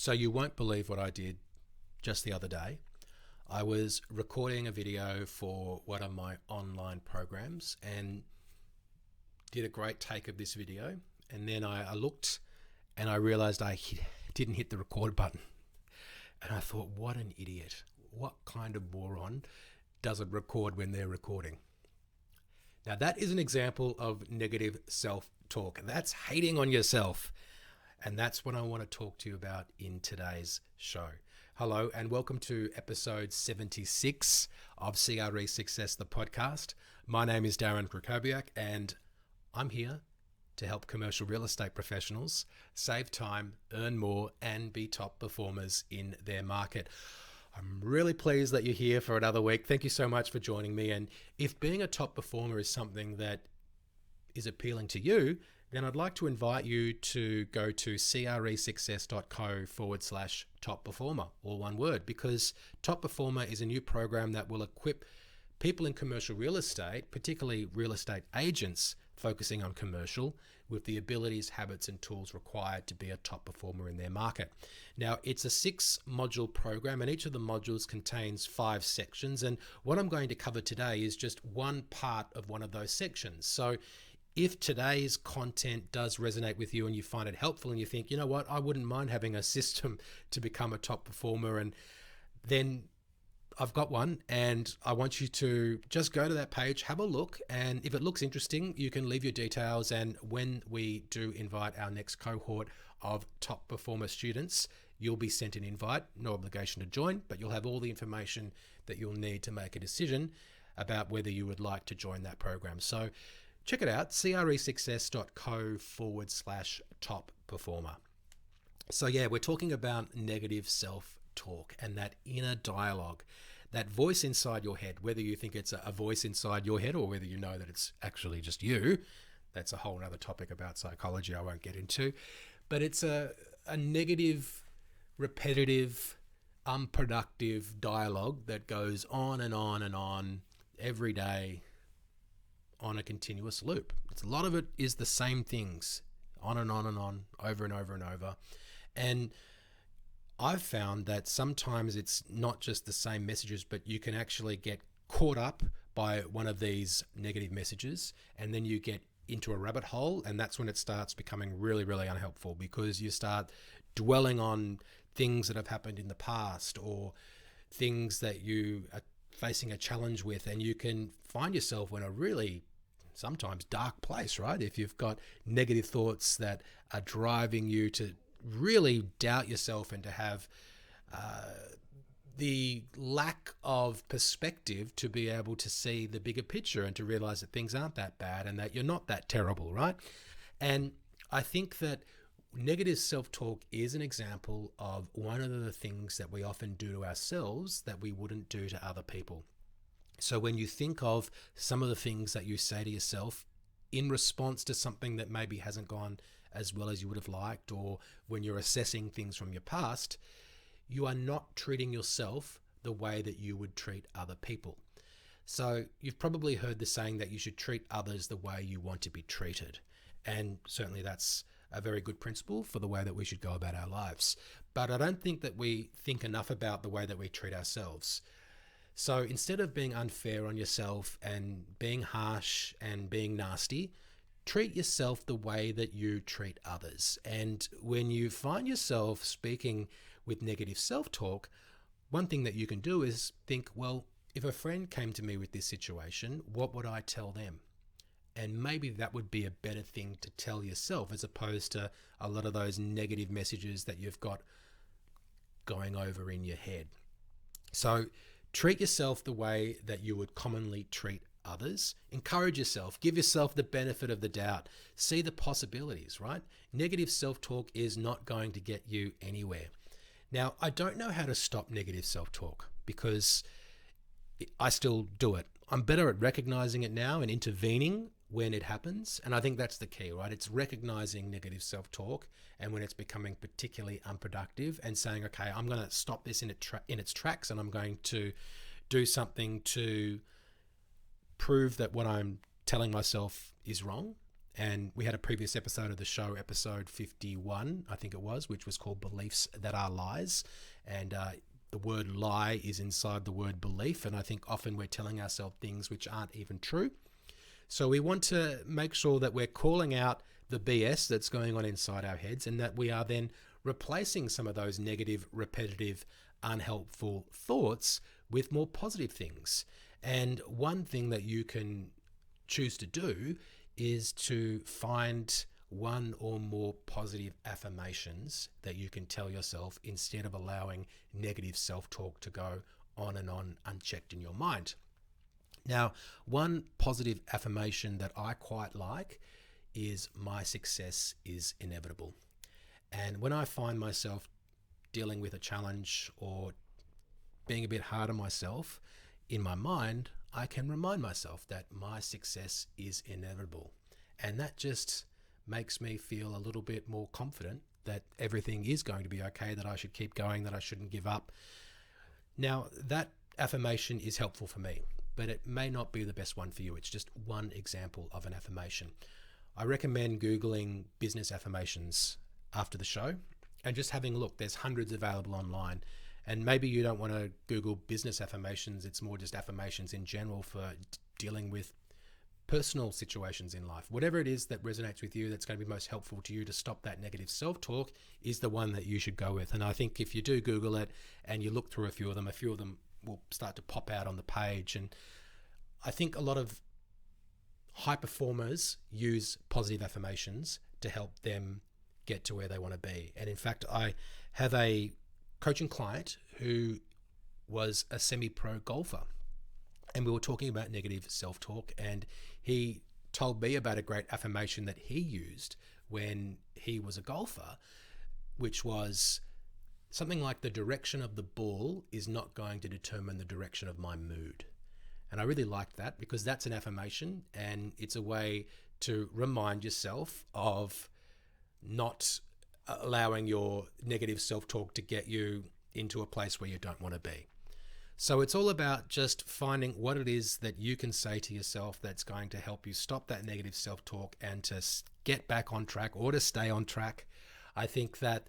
So you won't believe what I did just the other day. I was recording a video for one of my online programs and did a great take of this video. And then I looked and I realized I didn't hit the record button. And I thought, what an idiot. What kind of moron doesn't record when they're recording? Now that is an example of negative self-talk. That's hating on yourself. And that's what I want to talk to you about in today's show. Hello and welcome to episode 76 of CRE Success, the podcast. My name is Darren Krakowiak and I'm here to help commercial real estate professionals save time, earn more, and be top performers in their market. I'm really pleased that you're here for another week. Thank you so much for joining me. And if being a top performer is something that is appealing to you, then I'd like to invite you to go to cresuccess.co/top performer, all one word, because Top Performer is a new program that will equip people in commercial real estate, particularly real estate agents focusing on commercial, with the abilities, habits, and tools required to be a top performer in their market. Now, it's a 6-module program, and each of the modules contains 5 sections. And what I'm going to cover today is just one part of one of those sections. So if today's content does resonate with you and you find it helpful and you think, you know what, I wouldn't mind having a system to become a top performer, and then I've got one and I want you to just go to that page, have a look, and if it looks interesting, you can leave your details. And when we do invite our next cohort of top performer students, you'll be sent an invite, no obligation to join, but you'll have all the information that you'll need to make a decision about whether you would like to join that program. So check it out, cresuccess.co/top performer. So yeah, we're talking about negative self-talk and that inner dialogue, that voice inside your head, whether you think it's a voice inside your head or whether you know that it's actually just you. That's a whole other topic about psychology I won't get into. But it's a negative, repetitive, unproductive dialogue that goes on and on and on every day, on a continuous loop. A lot of it is the same things, on and on and on, over and over and over. And I've found that sometimes it's not just the same messages, but you can actually get caught up by one of these negative messages, and then you get into a rabbit hole, and that's when it starts becoming really, really unhelpful, because you start dwelling on things that have happened in the past or things that you are facing a challenge with, and you can find yourself in a really sometimes dark place, right? If you've got negative thoughts that are driving you to really doubt yourself and to have the lack of perspective to be able to see the bigger picture and to realize that things aren't that bad and that you're not that terrible, right? And I think that negative self-talk is an example of one of the things that we often do to ourselves that we wouldn't do to other people. So when you think of some of the things that you say to yourself in response to something that maybe hasn't gone as well as you would have liked, or when you're assessing things from your past, you are not treating yourself the way that you would treat other people. So you've probably heard the saying that you should treat others the way you want to be treated. And certainly that's a very good principle for the way that we should go about our lives. But I don't think that we think enough about the way that we treat ourselves. So instead of being unfair on yourself and being harsh and being nasty, treat yourself the way that you treat others. And when you find yourself speaking with negative self-talk, one thing that you can do is think, well, if a friend came to me with this situation, what would I tell them? And maybe that would be a better thing to tell yourself, as opposed to a lot of those negative messages that you've got going over in your head. So treat yourself the way that you would commonly treat others. Encourage yourself. Give yourself the benefit of the doubt. See the possibilities, right? Negative self-talk is not going to get you anywhere. Now, I don't know how to stop negative self-talk because I still do it. I'm better at recognizing it now and intervening when it happens. And I think that's the key, right? It's recognizing negative self-talk and when it's becoming particularly unproductive and saying, okay, I'm going to stop this in its tracks, and I'm going to do something to prove that what I'm telling myself is wrong And we had a previous episode of the show, episode 51, I think it was, which was called Beliefs That Are Lies. And the word lie is inside the word belief. And I think often we're telling ourselves things which aren't even true. So we want to make sure that we're calling out the BS that's going on inside our heads, and that we are then replacing some of those negative, repetitive, unhelpful thoughts with more positive things. And one thing that you can choose to do is to find one or more positive affirmations that you can tell yourself instead of allowing negative self-talk to go on and on unchecked in your mind. Now, one positive affirmation that I quite like is my success is inevitable. And when I find myself dealing with a challenge or being a bit hard on myself, in my mind, I can remind myself that my success is inevitable. And that just makes me feel a little bit more confident that everything is going to be okay, that I should keep going, that I shouldn't give up. Now, that affirmation is helpful for me, but it may not be the best one for you. It's just one example of an affirmation. I recommend Googling business affirmations after the show and just having a look. There's hundreds available online. And maybe you don't want to Google business affirmations. It's more just affirmations in general for dealing with personal situations in life. Whatever it is that resonates with you, that's going to be most helpful to you to stop that negative self-talk, is the one that you should go with. And I think if you do Google it and you look through a few of them will start to pop out on the page. And I think a lot of high performers use positive affirmations to help them get to where they want to be. And in fact, I have a coaching client who was a semi-pro golfer, and we were talking about negative self-talk, and he told me about a great affirmation that he used when he was a golfer, which was something like, the direction of the ball is not going to determine the direction of my mood. And I really liked that, because that's an affirmation, and it's a way to remind yourself of not allowing your negative self-talk to get you into a place where you don't want to be. So it's all about just finding what it is that you can say to yourself that's going to help you stop that negative self-talk and to get back on track, or to stay on track. I think that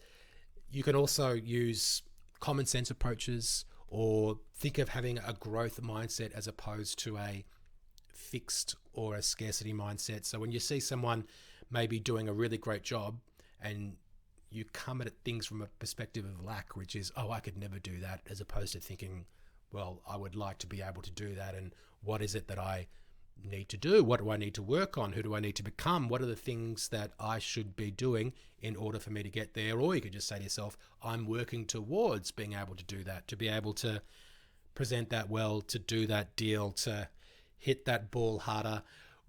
you can also use common sense approaches, or think of having a growth mindset as opposed to a fixed or a scarcity mindset. So when you see someone maybe doing a really great job, and you come at things from a perspective of lack, which is, oh, I could never do that, as opposed to thinking, well, I would like to be able to do that. And what is it that I need to do? What do I need to work on? Who do I need to become? What are the things that I should be doing in order for me to get there? Or you could just say to yourself, I'm working towards being able to do that, to be able to present that well, to do that deal, to hit that ball harder.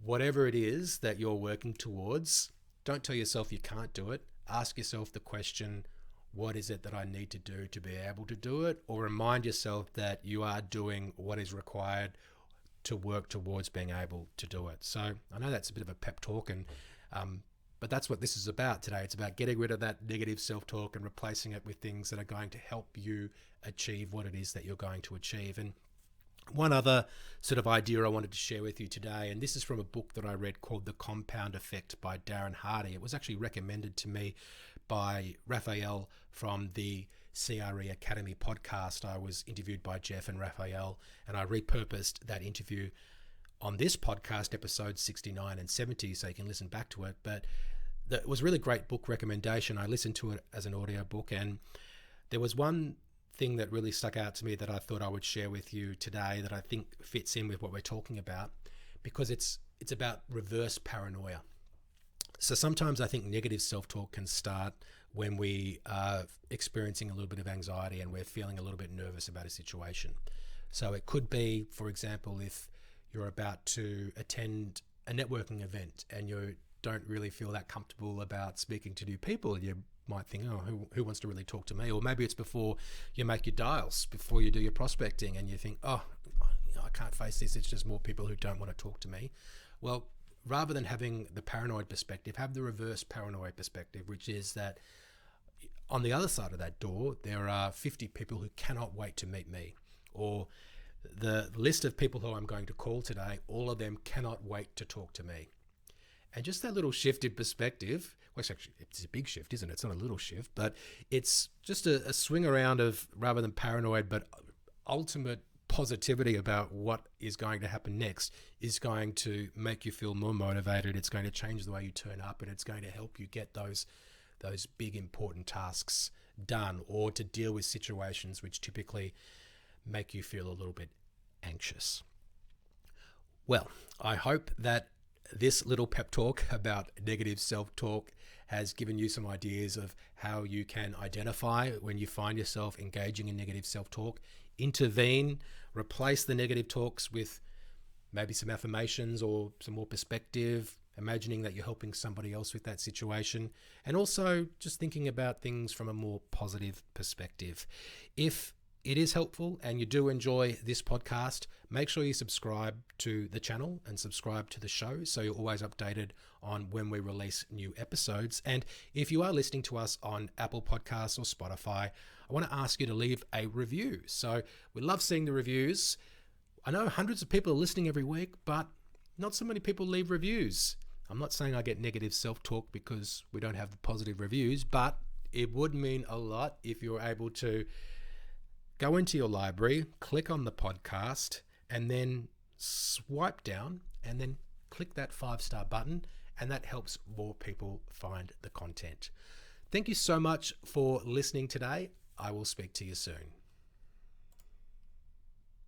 Whatever it is that you're working towards, don't tell yourself you can't do it. Ask yourself the question, what is it that I need to do to be able to do it? Or remind yourself that you are doing what is required to work towards being able to do it. So I know that's a bit of a pep talk, and but that's what this is about today. It's about getting rid of that negative self-talk and replacing it with things that are going to help you achieve what it is that you're going to achieve. And one other sort of idea I wanted to share with you today, and this is from a book that I read called The Compound Effect by Darren Hardy. It was actually recommended to me by Raphael from the CRE Academy podcast. I was interviewed by Jeff and Raphael, and I repurposed that interview on this podcast, episode 69 and 70, so you can listen back to it. But it was a really great book recommendation. I listened to it as an audio book, and there was one thing that really stuck out to me that I thought I would share with you today that I think fits in with what we're talking about, because it's about reverse paranoia. So sometimes I think negative self-talk can start when we are experiencing a little bit of anxiety and we're feeling a little bit nervous about a situation. So it could be, for example, if you're about to attend a networking event and you don't really feel that comfortable about speaking to new people, you might think, oh, who wants to really talk to me? Or maybe it's before you make your dials, before you do your prospecting, and you think, oh, I can't face this. It's just more people who don't want to talk to me. Well, rather than having the paranoid perspective, have the reverse paranoid perspective, which is that on the other side of that door, there are 50 people who cannot wait to meet me. Or the list of people who I'm going to call today, all of them cannot wait to talk to me. And just that little shift in perspective, well, actually, it's a big shift, isn't it? It's not a little shift, but it's just a swing around of, rather than paranoid, but ultimate positivity about what is going to happen next, is going to make you feel more motivated. It's going to change the way you turn up, and it's going to help you get those big important tasks done, or to deal with situations which typically make you feel a little bit anxious. Well, I hope that this little pep talk about negative self-talk has given you some ideas of how you can identify when you find yourself engaging in negative self-talk, intervene, replace the negative talks with maybe some affirmations or some more perspective, imagining that you're helping somebody else with that situation, and also just thinking about things from a more positive perspective. If it is helpful and you do enjoy this podcast, make sure you subscribe to the channel and subscribe to the show so you're always updated on when we release new episodes. And if you are listening to us on Apple Podcasts or Spotify, I want to ask you to leave a review. So we love seeing the reviews. I know hundreds of people are listening every week, but not so many people leave reviews. I'm not saying I get negative self-talk because we don't have the positive reviews, but it would mean a lot if you were able to go into your library, click on the podcast, and then swipe down and then click that 5-star button, and that helps more people find the content. Thank you so much for listening today. I will speak to you soon.